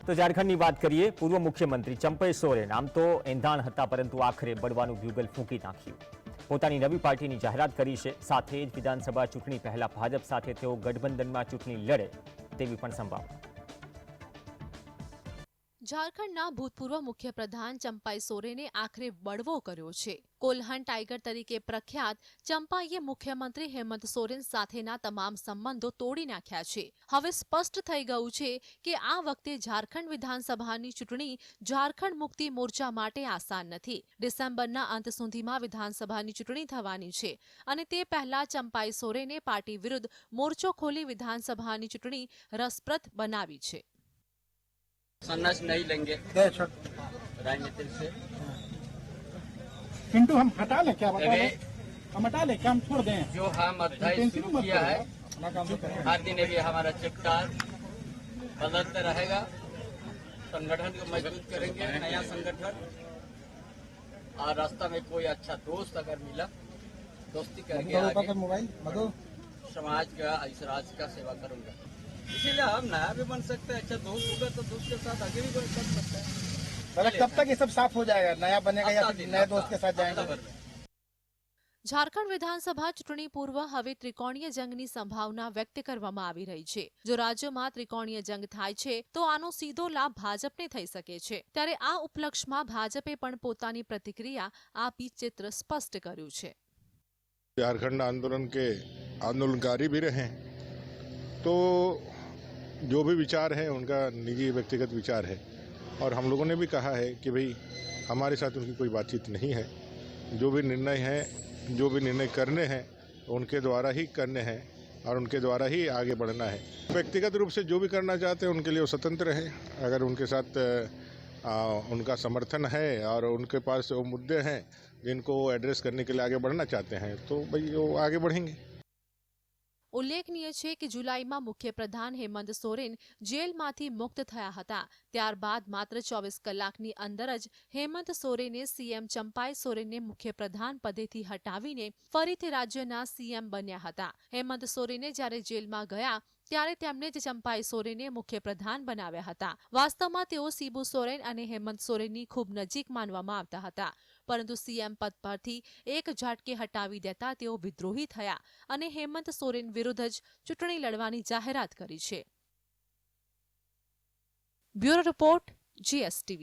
તો ઝારખંડની વાત કરીએ. પૂર્વ મુખ્યમંત્રી ચંપઈ સોરેન આમ તો એંધાણ હતા, પરંતુ આખરે બળવાનું બ્યુગલ ફૂંકી નાખ્યું. પોતાની નવી પાર્ટીની જાહેરાત કરી છે. સાથે જ વિધાનસભા ચૂંટણી પહેલા ભાજપ સાથે તેઓ ગઠબંધનમાં ચૂંટણી લડે તેવી પણ સંભાવના. ઝારખંડના ભૂતપૂર્વ મુખ્યપ્રધાન ચંપાઈ સોરેને આખરે બળવો કર્યો છે. કોલ્હન ટાઈગર તરીકે પ્રખ્યાત ચંપાઈએ મુખ્યમંત્રી હેમંત સોરેન સાથેના તમામ સંબંધો તોડી નાખ્યા છે. હવે સ્પષ્ટ થઈ ગયું છે કે આ વખતે ઝારખંડ વિધાનસભાની ચૂંટણી ઝારખંડ મુક્તિ મોરચા માટે આસાન નથી. ડિસેમ્બરના અંત સુધીમાં વિધાનસભાની ચૂંટણી થવાની છે અને તે પહેલા ચંપાઈ સોરેને પાર્ટી વિરુદ્ધ મોરચો ખોલી વિધાનસભાની ચૂંટણી રસપ્રદ બનાવી છે. संन्यास नहीं लेंगे राजनीति से। पिंटू हम हटा ले क्या बता रहे? हम हटा ले क्या हम छोड़ दें? जो हम अध्याय शुरू किया है हर दिन भी हमारा चैप्टर बदलते रहेगा। संगठन को मजबूत करेंगे, नया संगठन, और रास्ता में कोई अच्छा दोस्त अगर मिला दोस्ती करेंगे, आगे समाज का इस राज्य का सेवा करूंगा। इसीलिए हम नया भी बन सकते हैं। अच्छा दोस्त होगा तो दोस्त के साथ आगे भी बढ़ सकते हैं। कब तक ये सब साफ हो जाएगा? नया बनेगा या फिर नए दोस्त के साथ जाएंगे? ઝારખંડ વિધાનસભા ચૂંટણી પૂર્વ હવે ત્રિકોણીય જંગની સંભાવના વ્યક્ત કરવામાં આવી રહી છે. જો રાજ્યમાં ત્રિકોણીય જંગ થાય છે તો આનો સીધો લાભ ભાજપને થઈ શકે છે. ત્યારે આ ઉપલક્ષમાં ભાજપે પણ પોતાની પ્રતિક્રિયા આપી ચિત્ર સ્પષ્ટ કર્યું છે. झारखंड आंदोलन के आंदोलनकारी भी रहे, तो जो भी विचार है उनका निजी व्यक्तिगत विचार है, और हम लोगों ने भी कहा है कि भाई हमारे साथ उनकी कोई बातचीत नहीं है. जो भी निर्णय है, जो भी निर्णय करने हैं उनके द्वारा ही करने हैं और उनके द्वारा ही आगे बढ़ना है. व्यक्तिगत रूप से जो भी करना चाहते हैं उनके लिए वो स्वतंत्र है. अगर उनके साथ उनका समर्थन है और उनके पास वो मुद्दे हैं जिनको एड्रेस करने के लिए आगे बढ़ना चाहते हैं तो भाई वो आगे बढ़ेंगे. ઉલ્લેખનીય છે કે જુલાઈમાં મુખ્યપ્રધાન હેમંત સોરેન જેલમાંથી મુક્ત થયા હતા. ત્યારબાદ માત્ર 24 કલાકની અંદર જ હેમંત સોરેને સીએમ ચંપાઈ સોરેનને મુખ્યપ્રધાન પદેથી હટાવીને ફરીથી રાજ્યના સીએમ બન્યા હતા. હેમંત સોરેને જ્યારે જેલમાં ગયા ત્યારે તેમણે જ ચંપાઈ સોરેને મુખ્યપ્રધાન બનાવ્યા હતા. વાસ્તવમાં તેઓ શિબુ સોરેન અને હેમંત સોરેનની ખૂબ નજીક માનવામાં આવતા હતા, પરંતુ સીએમ પદ પરથી એક ઝાટકે હટાવી દેતા તેઓ વિદ્રોહી થયા અને હેમંત સોરેન વિરુદ્ધ જ ચૂંટણી લડવાની જાહેરાત કરી છે. Bureau report, GSTV.